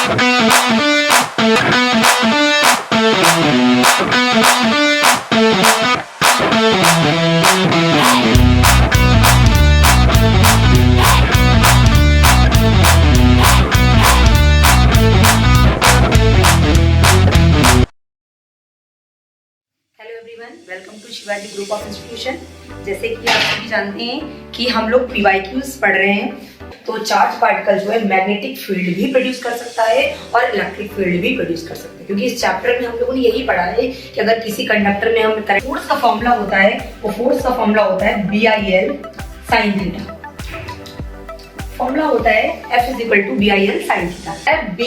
Welcome to Shivaji group of institution. जैसे कि आप सभी जानते हैं कि हम लोग पीवाईक्यूज पढ़ रहे हैं, तो चार्ज पार्टिकल जो है मैग्नेटिक फील्ड भी प्रोड्यूस कर सकता है और इलेक्ट्रिक फील्ड भी प्रोड्यूस कर सकता है। क्योंकि इस चैप्टर में हम लोगों ने यही पढ़ा है कि अगर किसी कंडक्टर में हम फोर्स का फॉर्मूला होता है, वो फोर्स का फॉर्मूला होता है BIL sin थीटा। फॉर्मूला होता है F = BIL sin theta. B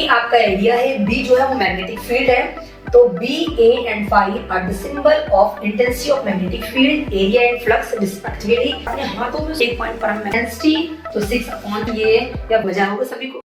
आपका एरिया है, B जो है वो मैग्नेटिक फील्ड है, तो B, A and phi are the symbol of intensity of magnetic field, area and flux respectively। अपने हाथों में एक पॉइंट पर हम intensity तो 6 ये या बजा होगा सभी को।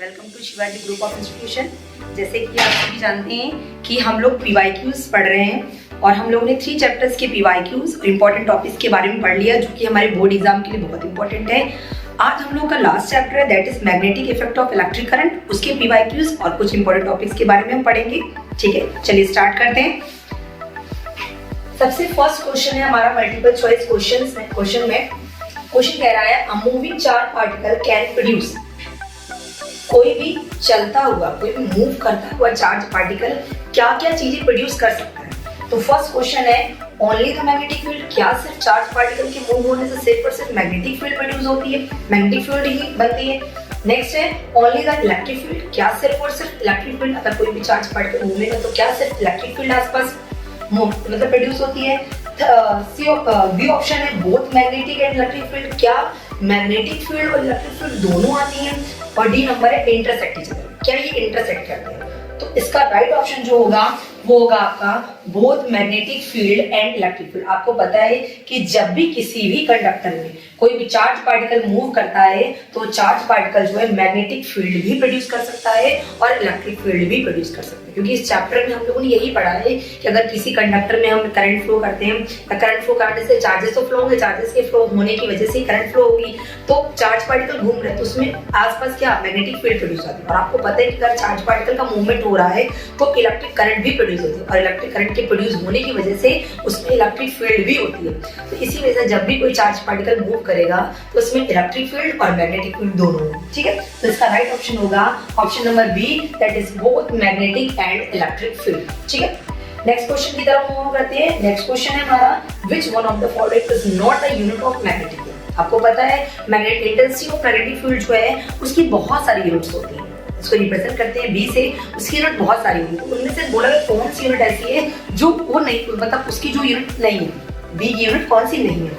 Welcome to Shivaji group of institution. जैसे कि आप सभी जानते हैं कि हम लोग पीवाईक्यूज पढ़ रहे हैं और हम लोगों ने 3 चैप्टर्स के पीवाईक्यूज और इंपॉर्टेंट टॉपिक्स के बारे में पढ़ लिया, जो कि हमारे बोर्ड एग्जाम के लिए बहुत इंपॉर्टेंट है। आज हम लोगों का लास्ट चैप्टर है, that is magnetic effect of electric current. उसके पीवाईक्यूज और कुछ इंपॉर्टेंट टॉपिक्स के बारे में हम पढ़ेंगे। ठीक है, चलिए स्टार्ट करते हैं। सबसे फर्स्ट क्वेश्चन है हमारा मल्टीपल चॉइस क्वेश्चन में क्वेश्चन कह रहा है a moving charge particle can produce. कोई भी चलता हुआ, कोई भी मूव करता हुआ चार्ज पार्टिकल क्या क्या चीजें प्रोड्यूस कर सकता है। तो फर्स्ट क्वेश्चन है ओनली द मैग्नेटिक फील्ड। क्या सिर्फ चार्ज पार्टिकल के मूव होने से सिर्फ और सिर्फ मैग्नेटिक फील्ड प्रोड्यूस होती है, मैग्नेटिक फील्ड ही बनती है। नेक्स्ट है ओनली द इलेक्ट्रिक फील्ड। क्या सिर्फ और सिर्फ इलेक्ट्रिक फील्ड, अगर कोई भी चार्ज पार्टिकल मूवमेंट तो क्या सिर्फ इलेक्ट्रिक फील्ड आसपास मतलब प्रोड्यूस होती है। बी ऑप्शन है both magnetic and electric field. क्या मैग्नेटिक फील्ड और इलेक्ट्रिक फील्ड दोनों आती हैं। और डी नंबर है इंटरसेक्ट इच अदर। क्या ये इंटरसेक्ट करते हैं। तो इसका राइट ऑप्शन जो होगा वो होगा आपका both magnetic field and electric field. आपको पता है कि जब भी किसी भी कंडक्टर में कोई भी चार्ज पार्टिकल मूव करता है तो चार्ज पार्टिकल जो है मैग्नेटिक फील्ड भी प्रोड्यूस कर सकता है और इलेक्ट्रिक फील्ड भी प्रोड्यूस कर सकता है। क्योंकि इस चैप्टर में हम लोगों ने यही पढ़ा है कि अगर किसी कंडक्टर में हम करंट फ्लो करते हैं, करंट फ्लो करने से चार्जेस तो फ्लो होंगे, चार्जेस के फ्लो होने की वजह से करंट फ्लो होगी, तो चार्ज पार्टिकल घूम रहे हैं तो उसमें आसपास क्या मैग्नेटिक फील्ड प्रोड्यूस होती है। और आपको पता है कि अगर चार्ज पार्टिकल का मूवमेंट हो रहा है तो इलेक्ट्रिक करंट भी प्रोड्यूस होती है, और इलेक्ट्रिक करंट के प्रोड्यूस होने की वजह से उसमें इलेक्ट्रिक फील्ड भी होती है। तो इसी वजह से जब भी कोई चार्ज पार्टिकल मूव करेगा तो उसमें इलेक्ट्रिक फील्ड और मैग्नेटिक फील्ड दोनों होंगे। ठीक है, तो इसका राइट ऑप्शन होगा option number B, that is both magnetic and electric field. ठीक है, नेक्स्ट क्वेश्चन की तरफ मूव करते हैं। नेक्स्ट क्वेश्चन है हमारा which one of the following is not a unit of magnetic field. आपको पता है magnetic intensity of magnetic field जो है उसकी बहुत सारी यूनिट्स होती हैं, इसको रिप्रेजेंट करते हैं बी से, उसकी यूनिट बहुत सारी होगी। तो उनमें से बोला कौन सी यूनिट ऐसी है जो वो नहीं, मतलब उसकी जो यूनिट नहीं है, बी की यूनिट कौन सी नहीं है।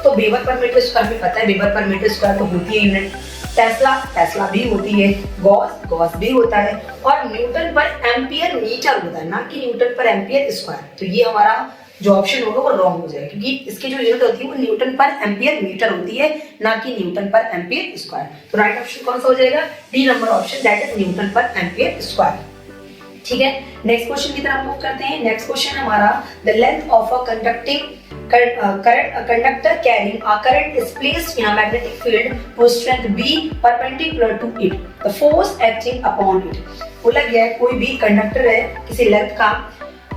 तो वेबर पर मीटर स्क्वायर में पता है, वेबर पर मीटर स्क्वायर तो होती है यूनिट। टेस्ला भी होती है, गॉस भी होता है, और न्यूटन पर एम्पियर मीटर होता है, ना कि न्यूटन पर एम्पियर स्क्वायर। तो ये हमारा जो ऑप्शन होगा वो रॉन्ग हो जाएगा, क्योंकि इसकी जो यूनिट होती है वो न्यूटन पर एम्पियर मीटर होती है, ना कि न्यूटन पर एम्पियर स्क्वायर। तो राइट ऑप्शन कौन सा हो जाएगा, D number option, that is Newton पर एम्पियर स्क्वायर। ठीक है, नेक्स्ट क्वेश्चन की तरफ मूव करते हैं। नेक्स्ट क्वेश्चन हमारा the length of a conductor carrying a current is placed in a magnetic field to strength B perpendicular to it. The force acting upon it. बोला गया है कोई भी कंडक्टर है किसी लेंथ का,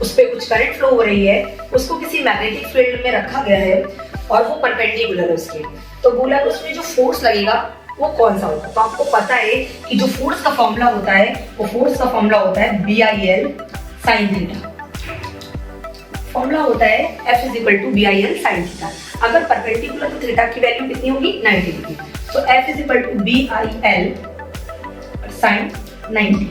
उस पे कुछ करंट फ्लो हो रही है, उसको किसी मैग्नेटिक फील्ड में रखा गया है और वो परपेंडिकुलर है उसके। तो बोला उसमें जो फोर्स लगेगा वो कौन सा होगा। तो आपको पता है कि जो फोर्स का फॉर्मूला होता है वो फोर्स का फॉर्मूला होता है BIL sin थीटा। फॉर्मूला होता है F = BIL sin थीटा। अगर परपेंडिकुलर तो थीटा की वैल्यू कितनी होगी, 90 डिग्री। तो F = BIL sin 90।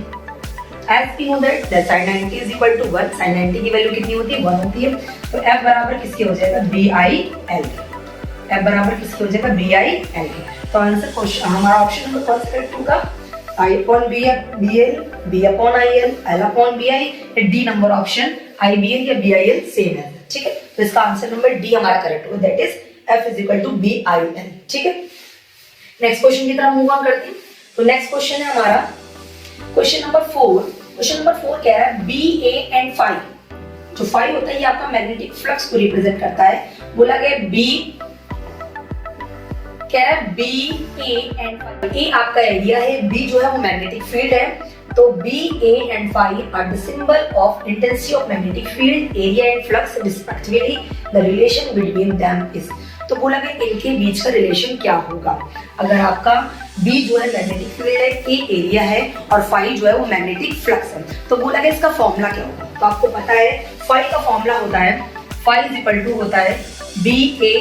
As we know that sin 90 = 1, sin 90 की वैल्यू कितनी होती है, 1 होती है। तो F बराबर किसके हो जाएगा, BIL। F बराबर किसके हो जाएगा, BIL। तो आंसर क्वेश्चन हमारा ऑप्शन नंबर कौन सा करेक्ट होगा, I/BL, B/IL, L/BI, D number option IBL या BIL सेम है। ठीक है। तो इसका आंसर नंबर डी हमारा करेक्ट होगा, that is F is equal to BIN, ठीक है। नेक्स्ट क्वेश्चन की तरफ मूव ऑन करते हैं। तो नेक्स्ट क्वेश्चन है हमारा क्वेश्चन नंबर 4। क्वेश्चन नंबर 4 कह रहा है BA एंड phi। जो phi होता है ये आपका मैग्नेटिक फ्लक्स को रिप्रेजेंट करता है। बोला गया B कह रहा है BA एंड phi, A आपका एरिया है, B जो है वो मैग्नेटिक फील्ड है। तो BA and phi are the symbol of intensity of magnetic field, area and flux respectively. The relation between them is. तो बोला गया इनके बीच का रिलेशन क्या होगा। अगर आपका B जो है मैग्नेटिक फील्ड है, A एरिया है और phi जो है वो मैग्नेटिक फ्लक्स है, तो बोला गया इसका फॉर्मूला क्या होगा। तो आपको पता है phi का फॉर्मूला होता है phi इज इक्वल टू होता है BA,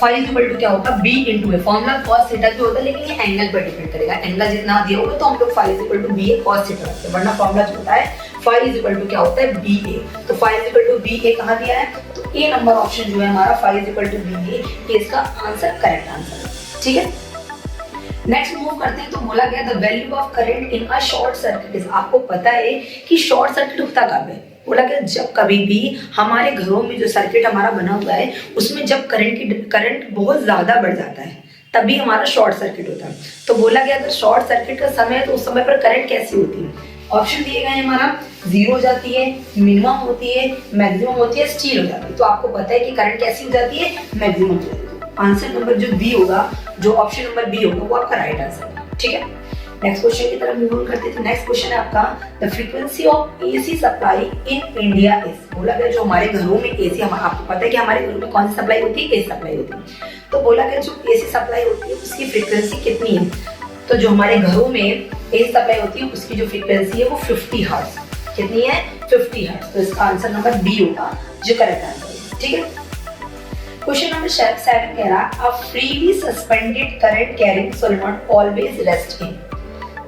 phi is equal to क्या होगा B into A, formula cos theta जो होता है, लेकिन ये एंगल पर डिपेंड करेगा। एंगल जितना दिया होगा तो हम लोग phi is equal to BA cos theta रखते हैं, वरना फॉर्मूला जो होता है phi इज इक्वल टू क्या होता है BA। तो phi is equal to BA कहाँ दिया है, तो ए नंबर ऑप्शन जो है हमारा phi is equal to BA, ये इसका आंसर करेक्ट आंसर है, ठीक है। नेक्स्ट मूव करते हैं। तो बोला गया the value of current in a short circuit is. आपको पता है कि शॉर्ट सर्किट होता कब है। बोला गया जब कभी भी हमारे घरों में जो सर्किट हमारा बना हुआ है उसमें जब करंट बहुत ज्यादा बढ़ जाता है तभी हमारा शॉर्ट सर्किट होता है। तो बोला गया अगर शॉर्ट सर्किट का समय है तो उस समय पर करंट कैसी होती है। ऑप्शन दिए गए हमारा 0 हो जाती है, मिनिमम होती है, मैक्सिमम होती है, स्टील हो जाती है। तो आपको पता है कि करंट कैसी हो जाती है, मैक्सिमम हो जाती है। आंसर नंबर जो बी होगा, जो ऑप्शन नंबर बी होगा वो आपका राइट आंसर है, ठीक है। नेक्स्ट क्वेश्चन की तरफ मूव करते हैं। तो नेक्स्ट क्वेश्चन है आपका the frequency of AC supply in India is. बोला गया जो हमारे घरों में एसी, आपको पता है कि हमारे घरों में कौन सी सप्लाई होती है, एसी सप्लाई होती है। तो बोला गया जो एसी सप्लाई होती है उसकी फ्रीक्वेंसी कितनी है। तो जो हमारे घरों में एसी सप्लाई होती है उसकी जो फ्रीक्वेंसी है वो 50 हर्ट्ज। कितनी है, 50 हर्ट्ज। तो इसका आंसर नंबर बी होगा जो करेक्ट आंसर है, ठीक है। क्वेश्चन नंबर 7 कह रहा है a freely suspended current carrying solenoid always rest in.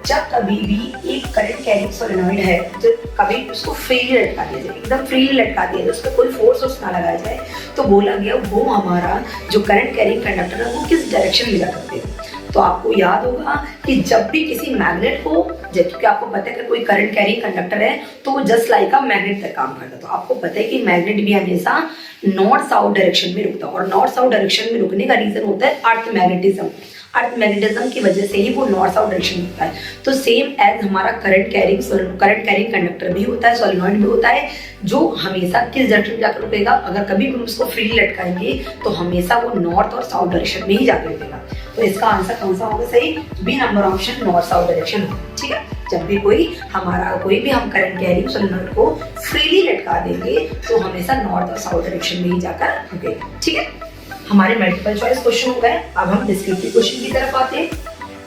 जब कभी भी एक करंट कैरिंग सोलेनॉइड है, जब कभी उसको फ्रीली लटका दिया जाए, एकदम फ्रीली लटका दिया जाए, उस पर कोई फोर्स ना लगाया जाए, तो बोला गया वो हमारा जो करंट कैरिंग कंडक्टर है वो किस डायरेक्शन में जा सकते हैं। तो आपको याद होगा कि जब भी किसी मैग्नेट को, जबकि आपको पता है कि कोई करंट कैरिंग कंडक्टर है तो वो जस्ट लाइक अ मैग्नेट का काम करता है। तो आपको पता है कि मैग्नेट भी हमेशा नॉर्थ साउथ डायरेक्शन में रुकता है और नॉर्थ साउथ डायरेक्शन में रुकने का रीजन होता है अर्थ मैग्नेटिज्म। अर्थ मैग्नेटिज्म की वजह से ही वो नॉर्थ साउथ डायरेक्शन में होता है। तो सेम एज हमारा करंट कैरिंग कंडक्टर भी होता है, सोलेनॉइड भी होता है, जो हमेशा किस डायरेक्शन में जाकर रुकेगा। अगर कभी हम उसको फ्रीली लटकाएंगे तो हमेशा वो नॉर्थ और साउथ डायरेक्शन में ही जाकर रुकेगा। तो इसका आंसर कौन सा होगा सही, B number option north south direction होगा, ठीक है। जब भी कोई भी हम करंट कैरिंग सोलेनॉइड को फ्रीली लटका देंगे तो हमेशा नॉर्थ और साउथ डायरेक्शन में ही जाकर रुकेगा, ठीक है। हमारे मल्टीपल चॉइस क्वेश्चन हो गए। अब हम डिस्क्रिप्टिव क्वेश्चन की तरफ आते हैं।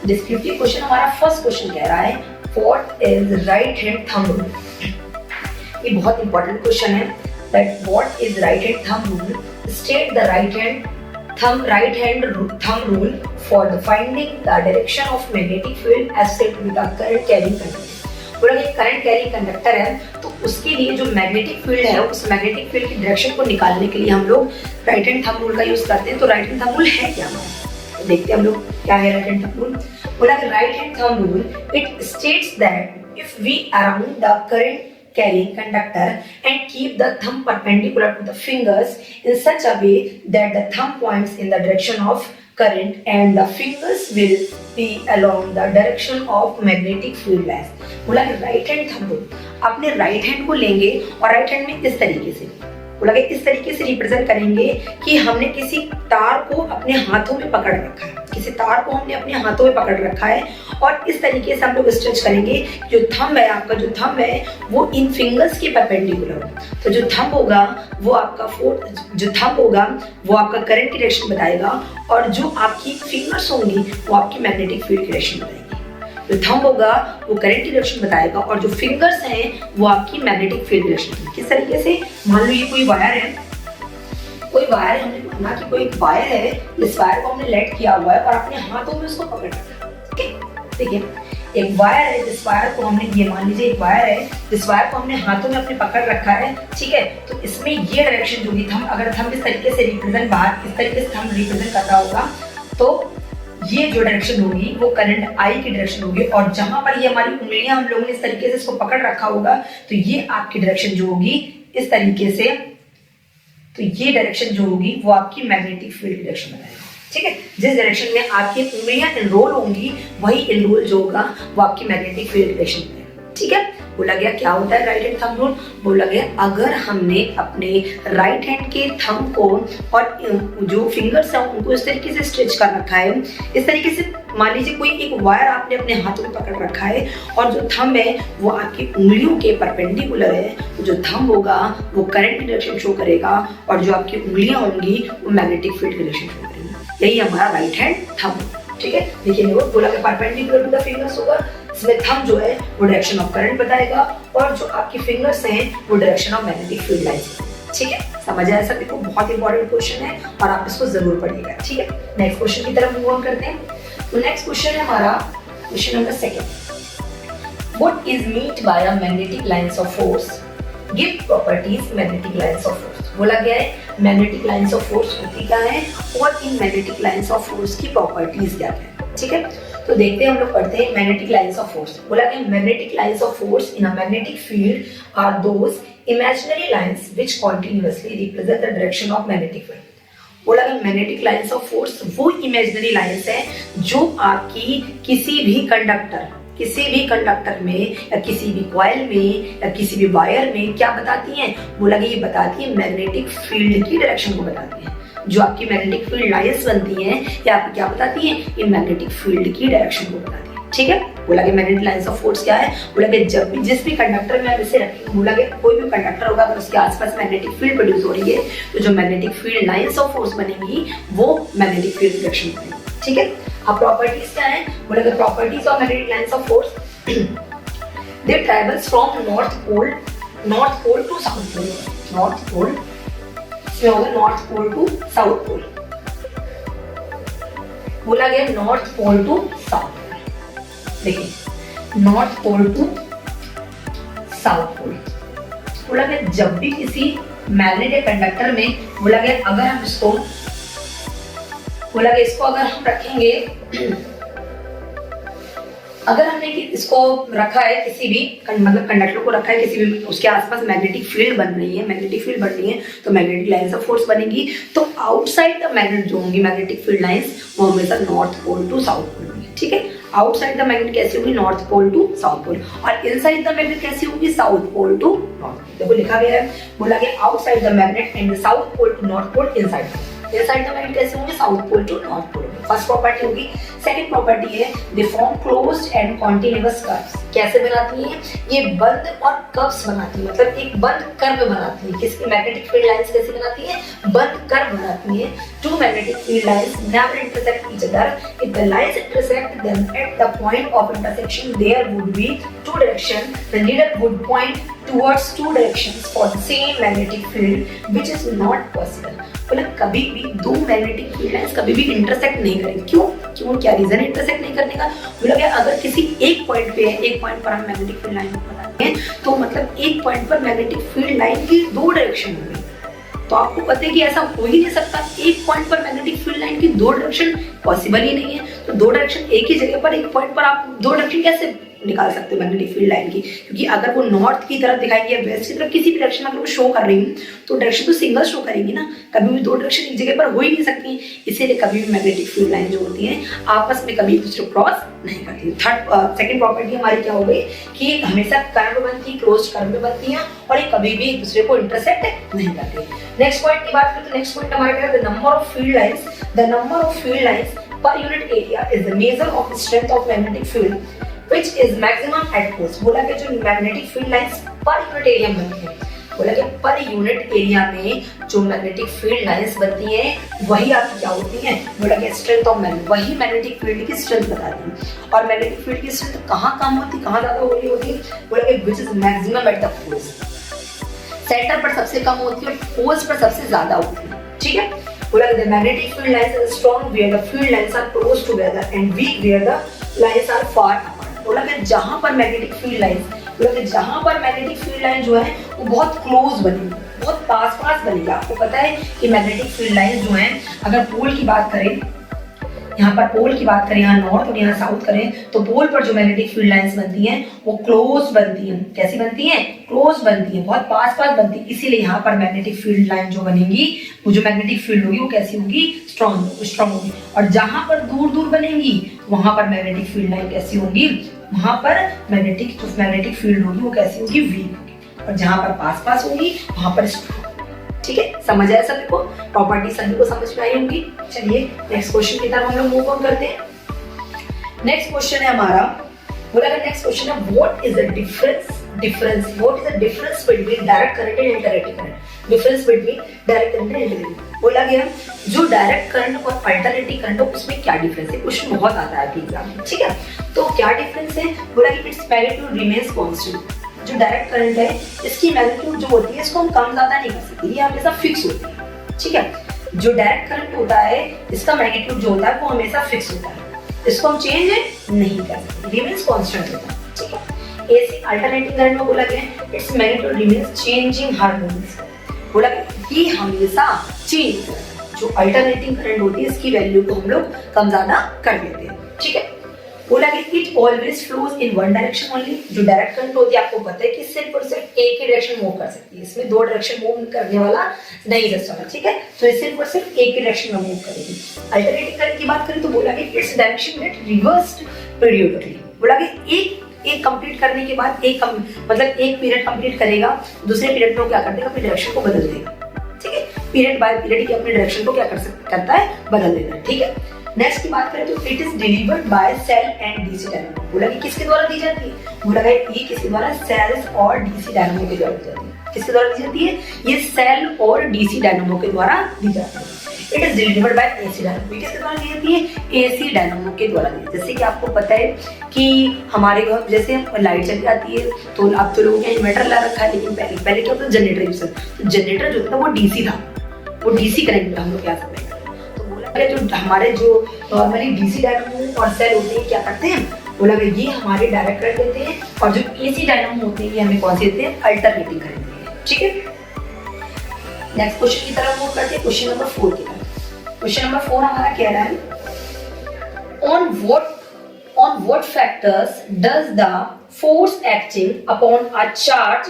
डिस्क्रिप्टिव क्वेश्चन हमारा फर्स्ट क्वेश्चन कह रहा है what is right hand thumb rule. ये बहुत इंपॉर्टेंट क्वेश्चन है that what is right hand thumb rule, state the right hand thumb rule for the finding the direction of magnetic field as set with the current carrying conductor। बोला कि current carrying conductor है तो उसके लिए जो magnetic field है उस magnetic field की डायरेक्शन को निकालने के लिए हम लोग राइट हैंड थंब रूल का यूज करते हैं। तो राइट हैंड थंब रूल है क्या, तो देखते हैं हम लोग क्या है राइट हैंड थंब रूल। बोला कि right hand thumb rule it states that if we around the current carrying conductor and keep the thumb perpendicular to the fingers in such a way that the thumb points in the direction of current and the fingers will be along the direction of magnetic field lines। बोला कि right hand thumb rule, अपने right hand को लेंगे और right hand में इस तरीके से, बोला कि इस तरीके से रिप्रेजेंट करेंगे कि हमने किसी तार को अपने हाथों में पकड़ रखा है, किसी तार को हमने अपने हाथों में पकड़ रखा है और इस तरीके से हम लोग स्ट्रेच करेंगे। जो थंब है आपका, जो थंब है वो इन फिंगर्स के परपेंडिकुलर हो। तो जो थंब होगा वो आपका वो आपका करंट की डायरेक्शन बताएगा और जो आपकी फिंगर्स होंगी वो आपकी मैग्नेटिक फील्ड की डायरेक्शन बताएगी। जो थंब होगा वो करंट की डायरेक्शन बताएगा और जो फिंगर्स हैं वो आपकी मैग्नेटिक फील्ड डायरेक्शन। किस तरीके से, मान लो ये कोई वायर है, हमने माना कि कोई एक वायर है, इस वायर को हमने लेट किया हुआ है और अपने हाथों में उसको पकड़ रखा है। देखिए एक वायर है, जिस वायर को हमने, ये मान लीजिए एक वायर है जिस वायर को हमने हाथों में अपने पकड़ रखा है, ठीक है। तो इसमें ये डायरेक्शन जो भी थंब, अगर थंब इस तरीके से रिप्रेजेंट बाहर इस तरीके से थंब रिप्रेजेंट कर रहा होगा तो ये जो डायरेक्शन होगी वो करंट आई की डायरेक्शन होगी और जहां पर ये हमारी उंगलियां हम लोगों ने इस तरीके से इसको पकड़ रखा होगा तो ये आपकी डायरेक्शन जो होगी इस तरीके से, तो ये डायरेक्शन जो होगी वो आपकी मैग्नेटिक फील्ड डायरेक्शन बताएगा। ठीक है, जिस डायरेक्शन में आपकी उंगलियां इनरोल होंगी वही इनरोल जो होगा वो आपकी मैग्नेटिक फील्ड डायरेक्शन बताएगा। ठीक है, बोला गया क्या होता है राइट हैंड थंब रूल। बोला गया अगर हमने अपने राइट हैंड के थंब को और जो फिंगर्स हैं उनको इस तरीके से स्ट्रेच कर रखा है, इस तरीके से मान लीजिए कोई एक वायर आपने अपने हाथों में पकड़ रखा है और जो थंब है वो आपकी उंगलियों के परपेंडिकुलर है, तो जो थंब होगा वो करंट की डायरेक्शन शो करेगा और जो आपकी उंगलियां होंगी वो मैग्नेटिक फील्ड की डायरेक्शन शो करेंगी। यही हमारा राइट हैंड थंब। ठीक है, देखिए वो बोला कि परपेंडिकुलर टू द फिंगर्स होगा, इसमें थंब जो है वो डायरेक्शन ऑफ करंट बताएगा और जो आपकी फिंगर्स हैं वो direction of magnetic field lines. ठीक है, समझ आया सभी को? बहुत इंपॉर्टेंट क्वेश्चन है और आप इसको जरूर पढ़िएगा। ठीक है, नेक्स्ट क्वेश्चन की तरफ मूव ऑन करते हैं। तो नेक्स्ट क्वेश्चन है हमारा question number 2। What is meant by a magnetic lines of force, give properties magnetic lines of force. बोला गया है मैग्नेटिक लाइंस ऑफ फोर्स होती क्या है और in magnetic lines of force की प्रॉपर्टीज क्या है। ठीक है, तो देखते हैं, हम लोग पढ़ते हैं मैग्नेटिक लाइंस ऑफ फोर्स। बोला गया magnetic lines of force in a magnetic field are those imaginary lines which continuously represent the direction of magnetic field. बोला गया मैग्नेटिक लाइंस ऑफ फोर्स वो इमेजिनरी लाइंस है जो आपकी किसी भी कंडक्टर में या किसी भी कॉइल में या किसी भी वायर में क्या बताती हैं। बोला गया ये बताती है मैग्नेटिक फील्ड की डायरेक्शन को बताती है। जो आपकी मैग्नेटिक फील्ड लाइंस बनती हैं ये आपको क्या बताती हैं, ये मैग्नेटिक फील्ड की डायरेक्शन को बताती है। ठीक है, बोला गया मैग्नेटिक लाइंस ऑफ फोर्स क्या है। बोला गया जब भी जिस भी कंडक्टर में आप इसे रखेंगे, बोला गया कोई भी कंडक्टर होगा अगर उसके आसपास मैग्नेटिक फील्ड प्रोड्यूस हो रही है तो जो magnetic field lines of force बनेंगी वो मैग्नेटिक फील्ड डायरेक्शन बनेगी। ठीक है, अब प्रॉपर्टीज क्या है। बोला गया properties of magnetic lines of force, they travels from north pole to south pole. North pole से होगा north pole to south pole. बोला गया north pole to south pole. देखिए north pole to south pole. बोला गया जब भी किसी मैग्नेट या कंडक्टर में, बोला गया अगर हम इसको, बोला गया इसको अगर हम रखेंगे, अगर हमने इसको रखा है किसी भी मतलब कंडक्टर को रखा है किसी भी, उसके आसपास मैग्नेटिक फील्ड बन रही है, तो मैग्नेटिक लाइंस ऑफ फोर्स बनेगी। तो आउटसाइड द मैग्नेट जो होंगी मैग्नेटिक फील्ड लाइंस वो हमेशा north pole to south pole होंगी। ठीक है, आउटसाइड द मैग्नेट कैसी होगी, north pole to south pole, और इनसाइड द मैग्नेट कैसी होगी, south pole to north pole. देखो लिखा गया है, बोला गया outside the magnet and south pole to north pole, inside the magnet कैसे होंगे, south pole to north pole. First property होगी। सेकंड प्रॉपर्टी है they form closed and continuous curves. कैसे बनाती है ये, बंद और कर्व्स बनाती है, मतलब एक बंद कर्व बनाती है। किसकी मैग्नेटिक फील्ड लाइंस कैसे बनाती है, बंद कर्व बनाती है। Two magnetic field lines never intersect each other, if the lines intersect then at the point of intersection there would be two direction, the needle would point towards two directions for the same magnetic field which is not possible। मतलब कभी भी दो magnetic field lines कभी भी intersect नहीं करेंगे। क्यों क्या रीजन है इंटरसेक्ट नहीं करने का। बोला गया अगर किसी एक पॉइंट पे है, एक पॉइंट पर हम मैग्नेटिक फील्ड लाइन बनाते हैं तो मतलब एक पॉइंट पर मैग्नेटिक फील्ड लाइन की दो डायरेक्शन होंगी। तो आपको पता है कि ऐसा हो ही नहीं सकता, एक पॉइंट पर मैग्नेटिक फील्ड लाइन की दो डायरेक्शन पॉसिबल ही नहीं है। तो दो डायरेक्शन एक ही जगह पर, एक पॉइंट पर आप दो डायरेक्शन कैसे निकाल सकते हो मैग्नेटिक फील्ड लाइन की, क्योंकि अगर वो नॉर्थ की तरफ दिखाएंगे या वेस्ट की तरफ किसी भी डायरेक्शन अगर वो शो कर रही है तो डायरेक्शन तो सिंगल शो करेंगी ना, कभी भी दो डायरेक्शन एक जगह पर हो ही नहीं सकती। इसीलिए कभी भी मैग्नेटिक फील्ड लाइन जो होती है आपस में कभी एक दूसरे को क्रॉस नहीं करती। सेकंड प्रॉपर्टी हमारी क्या हो गई कि हमेशा कर्व बनती है, क्लोज्ड कर्व में बनती है और ये कभी भी एक दूसरे को इंटरसेक्ट नहीं करती। नेक्स्ट पॉइंट की बात करें तो नेक्स्ट पॉइंट हमारा क्या है, the number of field lines per unit area is the measure of the strength of magnetic field which is maximum at poles। बोला कि जो magnetic field lines per unit area में बनती है, बोला कि पर यूनिट एरिया में जो मैग्नेटिक फील्ड लाइंस बनती हैं वही आपकी क्या होती हैं, बोला कि स्ट्रेंथ ऑफ मैग्नेट, वही मैग्नेटिक फील्ड की स्ट्रेंथ बताती है। और मैग्नेटिक फील्ड की स्ट्रेंथ कहाँ कम होती है, कहाँ ज्यादा हो रही होती है, बोला कि which is maximum at the poles। Centre पर सबसे कम होती है और पोल्स पर सबसे ज्यादा होती है। ठीक है, बोला the magnetic field lines are strong where the field lines are close together and weak where the lines are far apart। बोला कि जहां पर मैग्नेटिक फील्ड लाइंस, बोला कि जहां पर मैग्नेटिक फील्ड लाइन जो है वो बहुत क्लोज बनेगी, बहुत पास बनेगी। आपको पता है कि मैग्नेटिक फील्ड लाइंस जो हैं अगर पोल की बात करें यहाँ पर पोल की बात करें, यहाँ नॉर्थ और यहाँ साउथ करें, तो पोल पर जो मैग्नेटिक फील्ड लाइंस बनती हैं वो क्लोज बनती हैं। कैसी बनती हैं? क्लोज बनती हैं, बहुत पास पास बनती है। इसीलिए यहाँ पर मैग्नेटिक फील्ड लाइन जो बनेगी, वो जो मैग्नेटिक फील्ड होगी वो कैसी होगी? स्ट्रॉन्ग होगी। और जहां पर दूर दूर बनेंगी वहां पर मैग्नेटिक फील्ड लाइन कैसी होगी? वहां पर मैग्नेटिक फील्ड होगी वो कैसी होगी? वीक होगी। और जहां पर पास पास होगी वहां पर स्ट्रॉन्ग। ठीक है, समझ आया सभी को? प्रॉपर्टी सभी को समझ में आई होंगी। चलिए नेक्स्ट क्वेश्चन की तरफ हम लोग मूव ऑन करते हैं। नेक्स्ट क्वेश्चन है हमारा, बोला गया नेक्स्ट क्वेश्चन है what is the difference between direct current and alternating current? Difference between direct current and alternating. बोला गया जो डायरेक्ट करंट और अल्टरनेटिंग करंट हो उसमें क्या डिफरेंस है? क्वेश्चन बहुत आता है एग्जाम में। ठीक है, तो क्या डिफरेंस है? बोला कि इट्स मैग्नीट्यूड रिमेन्स कांस्टेंट। जो डायरेक्ट करंट है इसकी मैग्नीट्यूड जो होती है इसको हम कम ज्यादा नहीं कर सकते, ये हमेशा फिक्स होती है। ठीक है, जो डायरेक्ट करंट होता है इसका मैग्नीट्यूड जो होता है वो हमेशा फिक्स होता है, इसको हम चेंज नहीं कर सकते, रिमेन्स कांस्टेंट होता है। ठीक है, एसी अल्टरनेटिंग करंट में बोला गया its magnitude remains changing harmonics. बोला कि हमेशा चेंज करता है। जो अल्टरनेटिंग करंट होती है इसकी वैल्यू को हम लोग कम ज्यादा कर लेते हैं। ठीक है, बोला कि it always flows in one direction only. जो डायरेक्ट करंट होती है आपको पता है कि सिर्फ और सिर्फ एक ही डायरेक्शन मूव कर सकती है, इसमें दो डायरेक्शन मूव करने वाला नहीं सिस्टम है। ठीक है, तो ये सिर्फ और सिर्फ एक ही डायरेक्शन में मूव करेगी। अल्टरनेटिंग करंट की बात करें तो बोला कि its direction get reversed periodically. बोला कि एक कंप्लीट करने के बाद मतलब एक पीरियड कंप्लीट करेगा, दूसरे पीरियड में क्या कर देगा? अपनी डायरेक्शन को बदल देगा। ठीक है, पीरियड बाय पीरियड की अपनी डायरेक्शन को क्या करता है? बदल देता है। ठीक है, नेक्स्ट की बात करें तो it is delivered by cell and DC dynamo. बोला कि किसके द्वारा दी जाती है? बोला गया ये किसके द्वारा? सेल्स और डीसी डायनामो के द्वारा दी जाती है। किसके द्वारा दी जाती है? ये सेल और डीसी डायनामो के द्वारा दी जाती है। It is delivered bye AC dynamo. किसके द्वारा दी जाती है? एसी डायनामो के द्वारा दी जाती है। जैसे कि आपको पता है कि हमारे घर जैसे लाइट चली जाती है तो अब तो लोगों ने इन्वर्टर ला रखा है, लेकिन पहले क्या होता था? जनरेटर यूज करते। तो जनरेटर जो था वो डीसी था, वो डीसी करंट हम लोग क्या सकते हैं। जो हमारे जो नॉर्मली डीसी डायनामो और सेल होते हैं क्या करते हैं? बोला गया ये हमारे डायरेक्ट करंट देते हैं, और जो एसी डायनामो होते हैं ये हमें कौन से देते हैं? अल्टरनेटिंग करंट देते हैं। ठीक है, नेक्स्ट क्वेश्चन की तरफ मूव करते हैं, क्वेश्चन नंबर 4 की तरफ। क्वेश्चन नंबर 4 हमारा कह रहा है on what factors does the force acting upon a charge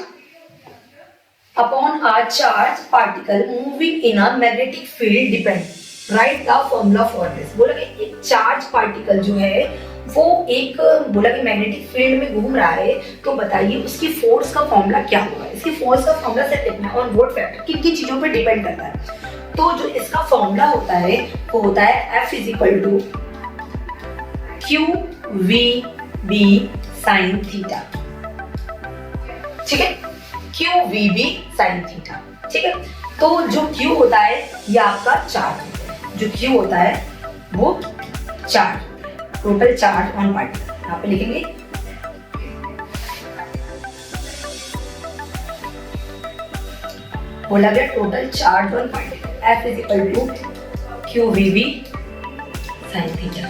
particle moving in a magnetic field depend? Write the formula for this। बोला कि एक चार्ज पार्टिकल जो है वो एक बोला कि मैग्नेटिक फील्ड में घूम रहा है, तो बताइए उसकी फोर्स का फॉर्मूला क्या होगा? इसकी फोर्स का फॉर्मूला सेट लिखना है। ऑन व्हाट फैक्टर, किन किन चीजों पर डिपेंड करता है? तो जो इसका फॉर्मूला होता है वो होता है F = QVB sin थीटा। ठीक है, QVB sin थीटा। ठीक है, तो जो Q होता है ये आपका चार्ज होता है, जो Q होता है वो charge, total charge on particle. यहाँ पे लिखेंगे बोला गया total charge on particle F = QVB sin theta,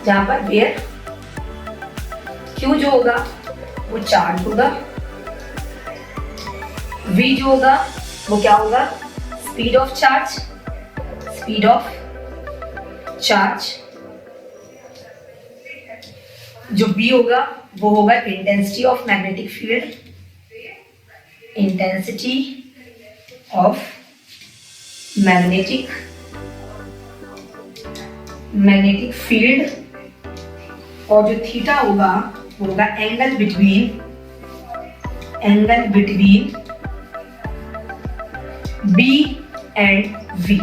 जहां पर वेयर Q जो होगा वो चार्ज होगा, V जो होगा वो क्या होगा? Speed of charge. जो B होगा वो होगा intensity of magnetic field, magnetic field, और जो थीटा होगा वो होगा angle between B and V।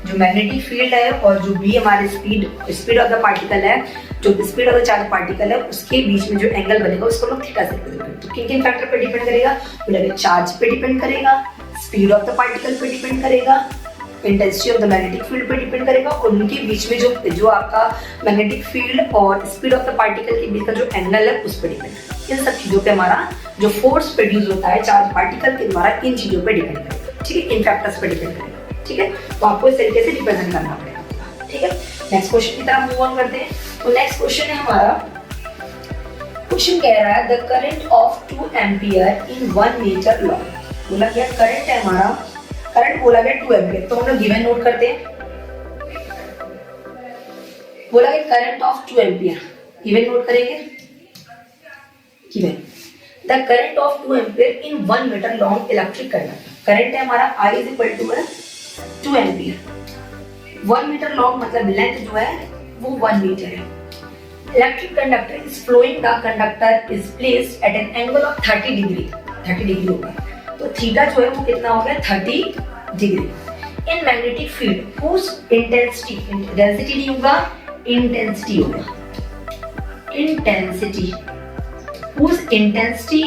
जो मैग्नेटिक फील्ड है और जो B हमारे स्पीड ऑफ द पार्टिकल है, जो speed of the charge particle है, उसके बीच में जो एंगल बनेगा उसको हम थीटा से लिखते हैं। तो किन किन फैक्टर पे डिपेंड करेगा? बोला चार्ज पे डिपेंड करेगा, स्पीड ऑफ द पार्टिकल पे डिपेंड करेगा, intensity of the magnetic field पे डिपेंड करेगा, और उनके बीच में जो आपका मैग्नेटिक फील्ड और स्पीड ऑफ द पार्टिकल के बीच का जो एंगल है उस पर डिपेंड करेगा। इन सब चीजों पे हमारा जो फोर्स प्रोड्यूस होता है चार्ज पार्टिकल के द्वारा, इन चीजों पे डिपेंड करेगा। ठीक है, इन फैक्टर्स पे डिपेंड करेगा। ठीक है, तो आपको इस तरीके से रिप्रेजेंट करना पड़ेगा। ठीक है, नेक्स्ट क्वेश्चन की तरफ मूव ऑन करते हैं। तो नेक्स्ट क्वेश्चन है हमारा, क्वेश्चन कह रहा है the current of 2 ampere in 1 metre long. बोला गया करंट है हमारा, करंट बोला गया 2 एम्पियर, तो हम लोग गिवन नोट करते हैं। बोला कि current of 2 ampere, even note करेंगे given the current of 2 ampere in 1 metre long electric conductor. Current है हमारा I is equal to 2 ampere, 1 metre long मतलब लेंथ जो है वो 1 मीटर है। Electric conductor is flowing, the conductor is placed at an angle of 30 degree, 30 degree होगा तो theta जो है वो कितना हो गया 30 degree. In magnetic field whose intensity, density नहीं होगा इंटेंसिटी होगा, इंटेंसिटी हुज इंटेंसिटी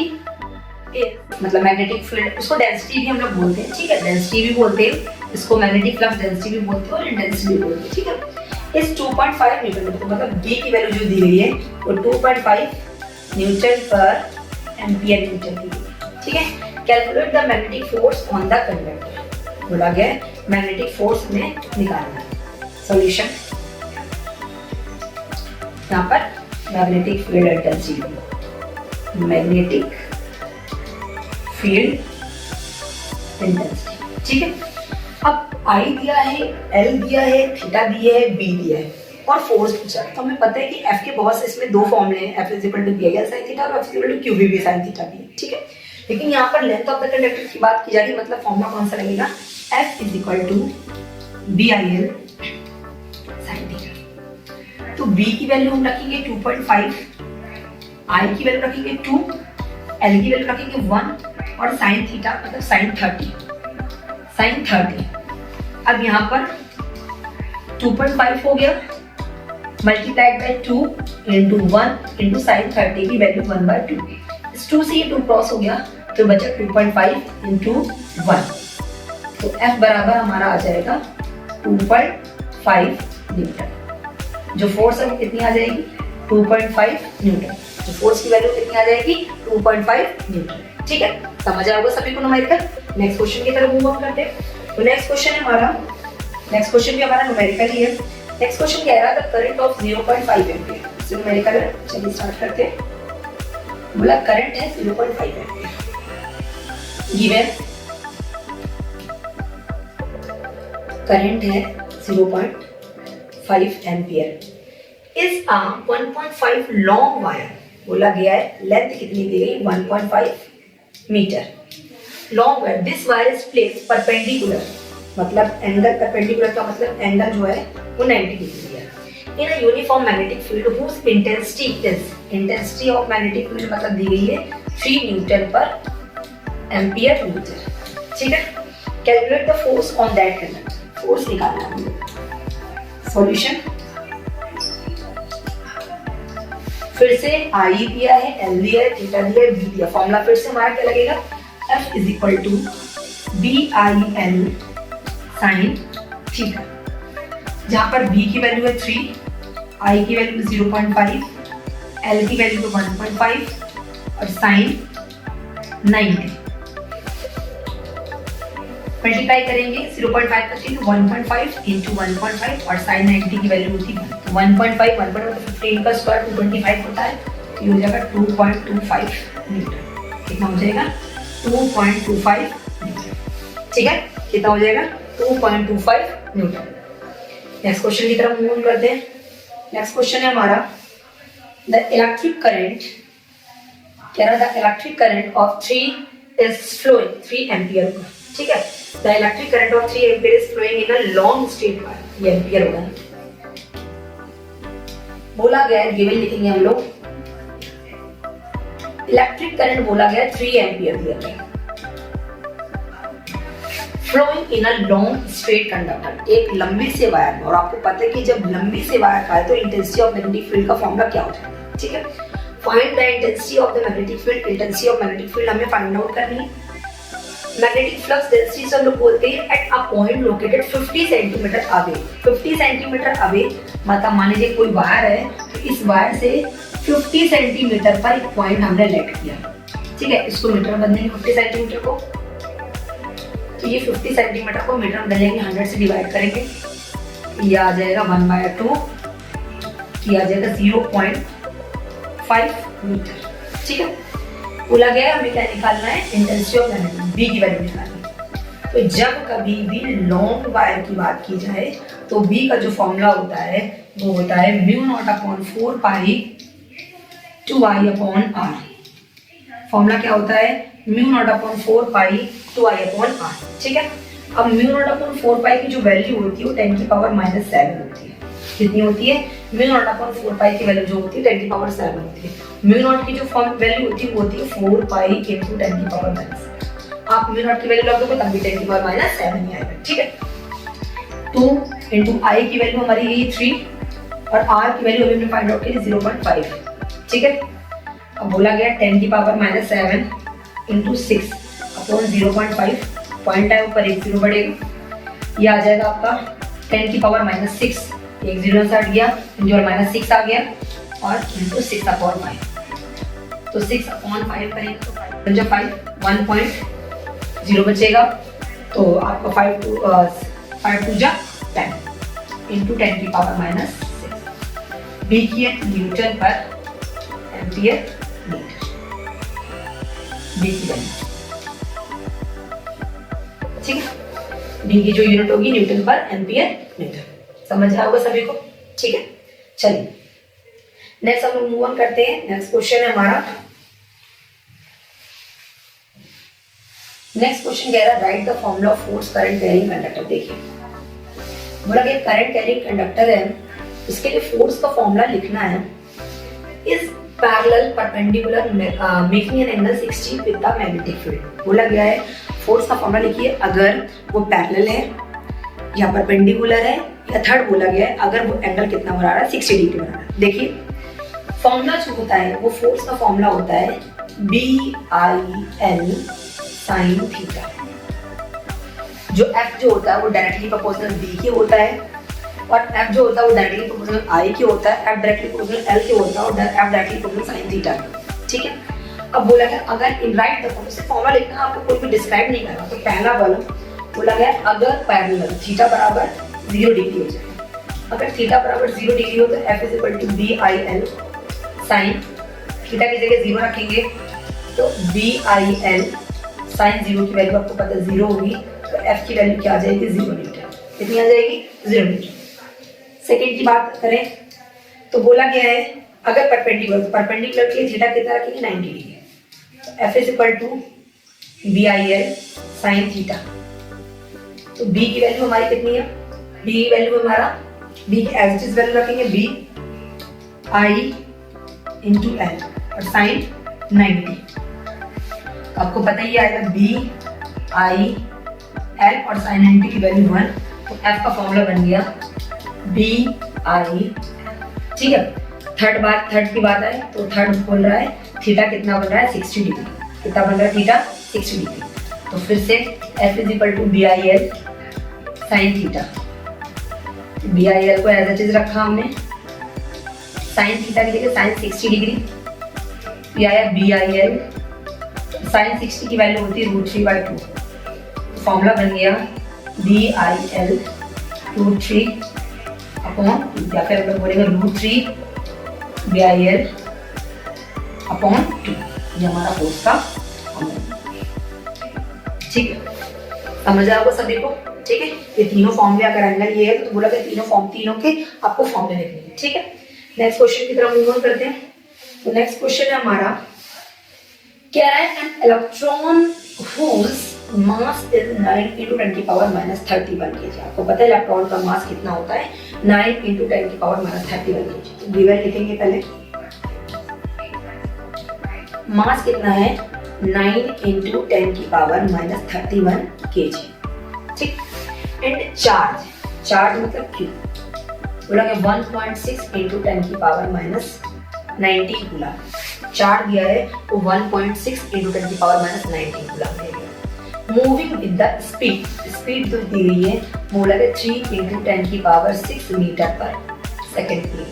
मतलब मैग्नेटिक फील्ड, उसको डेंसिटी भी हम लोग बोलते हैं, ठीक है, डेंसिटी भी बोलते हैं इसको, मैग्नेटिक फ्लक्स डेंसिटी भी बोलते हैं और इंटेंसिटी भी बोलते हैं, ठीक है। इस 2.5 न्यूटन मतलब B की वैल्यू जो दी गई है वो 2.5 न्यूटन पर एम्पियर मीटर दी गई है, ठीक है। Calculate the magnetic force on the conductor, बोला गया मैग्नेटिक फोर्स में निकालना। सॉल्यूशन यहाँ पर magnetic field intensity, magnetic field intensity, ठीक है। अब I दिया है, L दिया है, थीटा दिया है, B दिया है और फोर्स पूछा है। तो हमें पता है कि F के बहुत से इसमें दो फॉर्मूले हैं, F इज इक्वल टू दिया गया sin थीटा और F is equal to QV भी sin थीटा भी है, ठीक है। लेकिन यहाँ पर लेंथ ऑफ द कंडक्टर की बात की जा रही है, मतलब फॉर्मूला कौन सा लगेगा, F is equal to BIL sin theta. तो B की वैल्यू हम रखेंगे 2.5, I की वैल्यू रखेंगे 2, L की वैल्यू रखेंगे 1 और sin थीटा मतलब sin 30। अब यहाँ पर 2.5 हो गया multiplied by 2 into 1 into sin 30 की वैल्यू 1/2, इस 2 से ये 2 क्रॉस हो गया तो बचा 2.5 इंटू 1, तो F बराबर हमारा आ जाएगा 2.5 न्यूटन। जो फोर्स है कितनी आ जाएगी 2.5 न्यूटन, जो फोर्स की वैल्यू कितनी आ जाएगी 2.5 न्यूटन, ठीक है। समझ आया होगा सभी को न्यूमेरिकल। नेक्स्ट क्वेश्चन की तरफ मूव ऑन करते हैं। तो नेक्स्ट क्वेश्चन है हमारा, नेक्स्ट क्वेश्चन भी हमारा न्यूमेरिकल ही है। नेक्स्ट क्वेश्चन कह रहा था करंट ऑफ 0.5 एम्पियर, इससे न्यूमेरिकल है, चलिए स्टार्ट करते हैं। बोला करंट है 0.5 एम्पियर, गिवन करंट है 0.5 ampere is a 1.5 long wire, बोला गया है लेंथ कितनी दी गई 1.5 metre long wire. This wire is placed perpendicular, मतलब एंगल परपेंडिकुलर का मतलब एंगल जो है वो 90 डिग्री है। In a uniform magnetic field whose intensity is, intensity of magnetic field मतलब दी गई है 3 न्यूटन पर एम्पियर मीटर, ठीक है। Calculate the force on that conductor, force निकालना है। सॉल्यूशन फिर से I दिया है, L दिया है, थीटा दिया है, B दिया। फॉर्मूला फिर से हमारा क्या लगेगा F is equal to BIL sin theta, जहां पर B की वैल्यू है 3, I की वैल्यू 0.5, L की वैल्यू 1.5 और sin 90। मल्टीप्लाई करेंगे 0.5 का 3 तो 1.5 इंटू 1.5 और sin 90 की वैल्यू होती है 1.5, 15 का स्क्वायर 225 होता है, तो ये हो जाएगा 2.25 न्यूटन। कितना हो जाएगा 2.25 न्यूटन, ठीक है, कितना हो जाएगा 2.25 न्यूटन। नेक्स्ट क्वेश्चन की तरफ मूव करते हैं। नेक्स्ट क्वेश्चन है हमारा द इलेक्ट्रिक करंट, कह रहा था electric current of 3 is flowing 3 ampere, ठीक है। The electric current of 3 ampere is flowing in a long straight wire, ये एम्पियर होगा। बोला गया है, गिवन लिखेंगे हम लोग, इलेक्ट्रिक करंट बोला गया 3 एम्पियर दिया गया, flowing in a long straight conductor, एक लंबी से वायर में। और आपको पता है कि जब लंबी से वायर का है तो इंटेंसिटी ऑफ मैग्नेटिक फील्ड का फॉर्मूला क्या होता है, ठीक है। Find the intensity of the magnetic field, intensity of magnetic field हमें फाइंड आउट करनी है। मैग्नेटिक फ्लक्स डेंसिटी हम लोग बोलते हैं at a point located 50 centimetre away, 50 centimetre away मतलब मान लीजिए कोई वायर है तो इस वायर से 50 सेंटीमीटर पर एक पॉइंट हमने लेट किया, ठीक है। इसको मीटर में बदलेंगे 50 सेंटीमीटर को, तो ये 50 सेंटीमीटर को मीटर में बदलेंगे 100 से डिवाइड करेंगे, ये आ जाएगा 1/2, ये आ जाएगा 0.5 मीटर, ठीक है। बोला गया हमें क्या निकालना है इंटेंसिटी ऑफ मैग्नेटिक, B की वैल्यू निकालनी है। तो जब कभी भी लॉन्ग वायर की बात की जाए तो B का जो फॉर्मूला होता है वो होता है म्यू नॉट अपॉन 4 पाई 2i अपॉन r। फॉर्मूला क्या होता है? म्यू नॉट अपॉन 4 पाई 2i अपॉन r। ठीक है, अब म्यू नॉट अपॉन 4 पाई की जो वैल्यू होती है वो 10 की पावर -7 होती है। कितनी होती है? म्यू नॉट अपॉन 4 पाई की वैल्यू जो होती है 10 की पावर 7 होती है। म्यू नॉट की जो फॉर्म वैल्यू होती है वो होती है 4 पाई इंटू 10 की पावर -7। आप म्यू नॉट की वैल्यू लग दोगे तब भी 10 की पावर -7 ही आएगा। ठीक है, 2 इंटू आई की वैल्यू हमारी यही 3 और r की वैल्यू अभी हमने फाइंड आउट की 0.5। ठीक है, अब बोला गया 10 की पावर -7 इंटू 6 अपॉन 0.5। पॉइंट है ऊपर एक 0 बढ़ेगा, ये आ जाएगा आपका 10 की पावर -6, एक 0 से हट गया, इंटू और -6 आ गया और इंटू 6 अपॉन 5। तो 6 अपॉन 5 करेंगे तो 5 1.0 बचेगा। तो आपका 5 टू जा 10 इंटू 10 की पावर -6। बी की है न्यूटन पर एम्पियर मीटर, बी की वैल्यू। ठीक है, बी की जो यूनिट होगी न्यूटन पर एम्पियर मीटर। समझ आया होगा सभी को? ठीक है, चलिए नेक्स्ट हम लोग मूव ऑन करते हैं। नेक्स्ट क्वेश्चन है हमारा, नेक्स्ट क्वेश्चन कह रहा है right the formula of force current carrying conductor. देखिए बोला कि करंट कैरिंग कंडक्टर है, इसके लिए फोर्स का फॉर्मूला लिखना है। इस parallel perpendicular making an angle 60 with the magnetic field. बोला गया है फोर्स का फॉर्मूला लिखिए अगर वो पैरेलल है या परपेंडिकुलर है, या थर्ड बोला गया है अगर वो एंगल कितना बना रहा है 60 डिग्री बना रहा है। देखिए फॉर्मूला जो होता है वो फोर्स का फॉर्मूला होता है BIL साइन थीटा। जो F जो होता है वो डायरेक्टली प्रोपोर्शनल B के होता है और F जो होता है वो डायरेक्टली प्रोपोर्शनल I के होता है, F डायरेक्टली प्रोपोर्शनल L के होता है और F directly proportional sine theta. ठीक है, अब बोला गया अगर इन राइट द फॉर्मूला लिखना आपको कोई भी डिस्क्राइब नहीं करना। तो पहला वाला बोला गया अगर पैरेलल थीटा बराबर 0 डिग्री हो जाए, अगर थीटा बराबर 0 डिग्री हो तो F is equal to BIL sine theta की जगह 0 रखेंगे तो BIL साइन 0 की वैल्यू आपको पता है 0 होगी, तो F की वैल्यू क्या आ जाएगी 0 न्यूटन। कितनी आ जाएगी? 0 न्यूटन। सेकेंड की बात करें तो बोला गया है अगर परपेंडिकुलर, तो परपेंडिकुलर के लिए थीटा कितना रखेंगे 90 डिग्री। तो F is equal to BIL sine theta. तो B की वैल्यू हमारी कितनी है? B की वैल्यू हमारा B की एज इट इज वैल्यू रखेंगे BI इंटू L और साइन 90। आपको पता ही आएगा BIL और साइन 90 की वैल्यू 1, तो F का फॉर्मूला बन गया BI। ठीक है, थर्ड की बात है तो थर्ड बोल रहा है थीटा कितना बन रहा है 60 डिग्री। कितना बन रहा है थीटा 60 डिग्री। तो फिर से F is equal to BIL sine theta. BIL को एज इट इज रखा हमने, साइन थीटा की जगह साइन 60 डिग्री, ये आया BIL। साइन 60 की वैल्यू होती है √3/2। फॉर्मूला बन गया BIL √3 अपॉन, या फिर अगर बोलेंगे √3 BIL अपॉन 2। ये हमारा फोर्स का फॉर्मूला। ठीक है, समझ आया होगा सभी को? ठीक है, ये तीनों फॉर्मूले अगर एंगल ये है तो बोला गया तीनों के आपको फॉर्मूले लिखने हैं। ठीक है, नेक्स्ट क्वेश्चन की तरफ मूव ऑन करते हैं। तो नेक्स्ट क्वेश्चन है हमारा, क्या है an electron whose mass is 9 × 10 की पावर -31 kg। आपको पता है इलेक्ट्रॉन का मास कितना होता है 9 × 10 की पावर -31 kg। तो गिवन लिखेंगे पहले, मास कितना है 9 × 10 की पावर -31 kg। ठीक, एंड चार्ज मतलब Q बोला गया 1.6 × 10 की पावर -19 कूलम। चार्ज दिया है वो 1.6 × 10 की पावर -19 कूलम दिया गया। मूविंग विद द स्पीड जो दी गई है बोला गया 3 × 10 की पावर 6 मीटर पर सेकेंड की।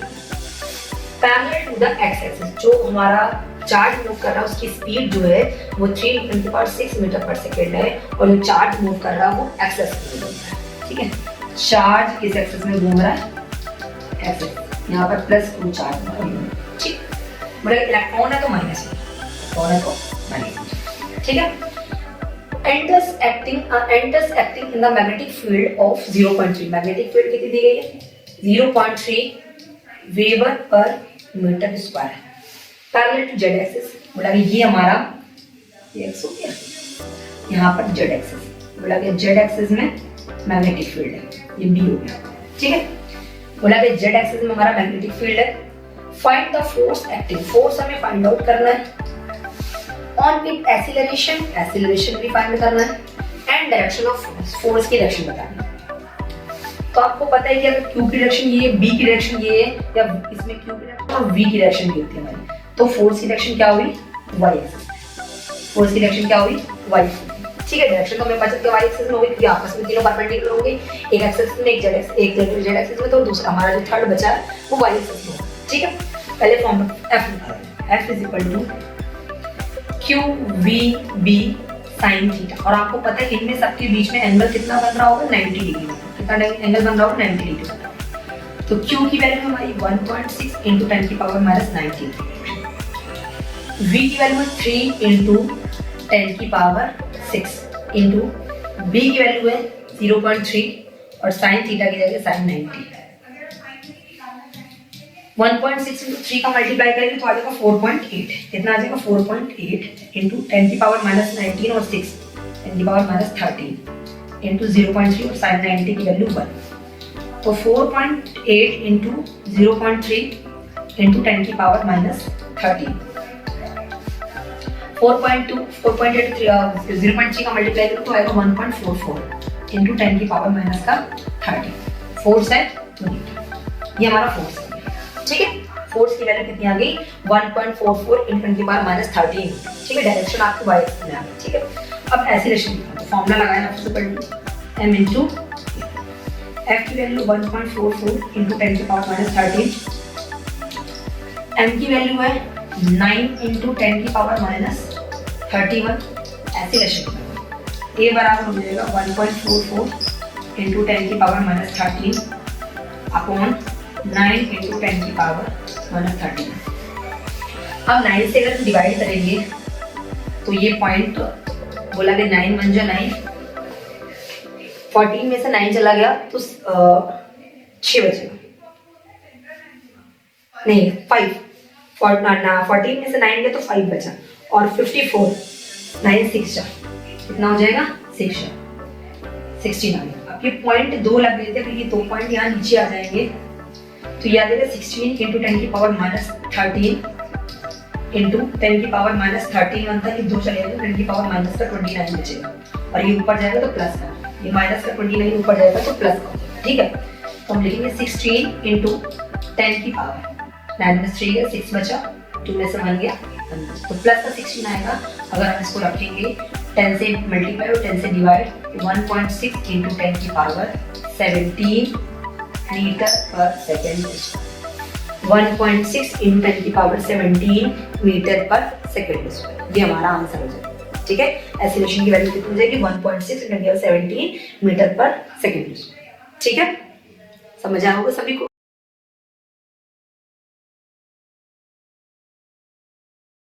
Parallel to the x axis, जो हमारा चार्ज मूव कर रहा है उसकी स्पीड जो है वो 3 × 10⁶ मीटर पर सेकेंड है, और जो चार्ज मूव कर रहा है वो एक्स एक्सिस में घूम रहा है। ठीक है, चार्ज किस एक्सिस में घूम रहा है? एक्सिस। यहाँ पर प्लस Q चार्ज। ठीक, मतलब इलेक्ट्रॉन है तो माइनस है, इलेक्ट्रॉन है तो माइनस। ठीक है, enters acting in the magnetic field of 0.3। Magnetic field कितनी दी गई है 0.3 वेबर पर मीटर स्क्वायर है। पैरेलल टू जेड एक्सिस, बोला कि ये हमारा एक्स हो गया, यहाँ पर जेड एक्सिस, बोला कि जेड एक्सिस में मैग्नेटिक फील्ड है, ये बी हो गया। ठीक है, बोला कि जेड एक्सिस में हमारा मैग्नेटिक फील्ड है। Find the force acting, force हमें फाइंड आउट करना है। ऑन इट एक्सीलरेशन, एक्सीलरेशन भी फाइंड करना है। And direction of force, force की डायरेक्शन बतानी है। तो आपको पता है कि अगर क्यू की डायरेक्शन ये है, बी की डायरेक्शन ये है, या इसमें क्यू की डायरेक्शन और वी की डायरेक्शन भी होती है हमारी, तो फोर्स की डायरेक्शन क्या हुई, वाई एक्सिस। फोर्स की डायरेक्शन क्या हुई, वाई। ठीक है, डायरेक्शन तो हमें पता है वाई एक्सिस में होगी क्योंकि आपस में तीनों परपेंडिकुलर होंगे, एक एक्सिस में एक जेड एक्सिस में, तो दूसरा हमारा जो थर्ड बचा है वो वाई एक्सिस में। ठीक है, पहले फॉर्म एफ निकालेंगे। F is equal to q v B sine theta, और आपको पता है इनमें सबके बीच में एंगल कितना बन रहा होगा, 90 डिग्री। कितना एंगल बन रहा होगा, 90 डिग्री बन रहा होगा। तो क्यू की वैल्यू हमारी 1.6 इंटू 10 की पावर माइनस 19, वी की वैल्यू है 3 इंटू 10 की पावर 6 इंटू बी की वैल्यू है 0.3 और साइन थीटा की जगह साइन 90। 1.6 इंटू 3 का मल्टीप्लाई करेंगे तो आ जाएगा 4.8। कितना आ जाएगा, 4.8 इंटू 10 की पावर माइनस 19 और 6 10 की पावर माइनस 13 इंटू 0.3 और साइन 90 की वैल्यू 1। तो 4.8 इंटू 0.3 इंटू 10 की पावर माइनस 13, 4.8 0.3 का मल्टीप्लाई करें तो आएगा 1.44 इंटू 10 की पावर माइनस का 30। फोर्स है ये हमारा फोर्स है। ठीक है, फोर्स की वैल्यू कितनी आ गई, 1.44 इंटू 10 की पावर माइनस 13। ठीक है, डायरेक्शन आपकी वाई एक्सिस में आ गई। ठीक है, अब एक्सीलरेशन तो फॉर्मूला लगाया आपसे पढ़ m इंटू एफ की वैल्यू 1.44 इंटू 10 की पावर माइनस 13, m की वैल्यू है 9 इंटू 10 की पावर माइनस 31। एक्सीलरेशन ए बराबर हो जाएगा 1.44 इंटू 10 की पावर माइनस 13 अपॉन 9 इंटू 10 की पावर माइनस 13। अब 9 से अगर हम डिवाइड करेंगे तो ये पॉइंट बोला कि 9 1 जा 9, 14 में से 9 चला गया तो 6 बचेगा, नहीं 5, 14 में से 9 गया तो 5 बचा, और 54 9 6 जा, कितना हो जाएगा 6 जा 69। अब ये पॉइंट 2 लग गए थे, फिर ये 2 पॉइंट यहाँ नीचे आ जाएंगे, तो याद है 16 इंटू 10 की पावर माइनस 13 इंटू 10 की पावर माइनस 13 बनता है, 2 चले जाएगा 10 की पावर माइनस का 29 बचेगा, और ये ऊपर जाएगा तो प्लस का, ये माइनस का 29 ऊपर जाएगा तो प्लस का। ठीक है, तो हम लिखेंगे 16 इंटू 10 की पावर 9 में 3 गया 6 बचा, 2 में से 1 गया, तो प्लस का 16 आएगा। अगर हम इसको रखेंगे 10 से मल्टीप्लाई और 10 से डिवाइड, 1.6 इंटू 10 की पावर 17 मीटर पर सेकेंड, 1.6 इंटू 10 की पावर 17 मीटर पर सेकेंड स्क्वायर, ये हमारा आंसर हो जाएगा। ठीक है, एक्सीलरेशन की वैल्यू कितनी हो जाएगी, 1.6 इंटू 17 मीटर पर सेकेंड स्क्वायर। ठीक है, समझ आया होगा सभी को।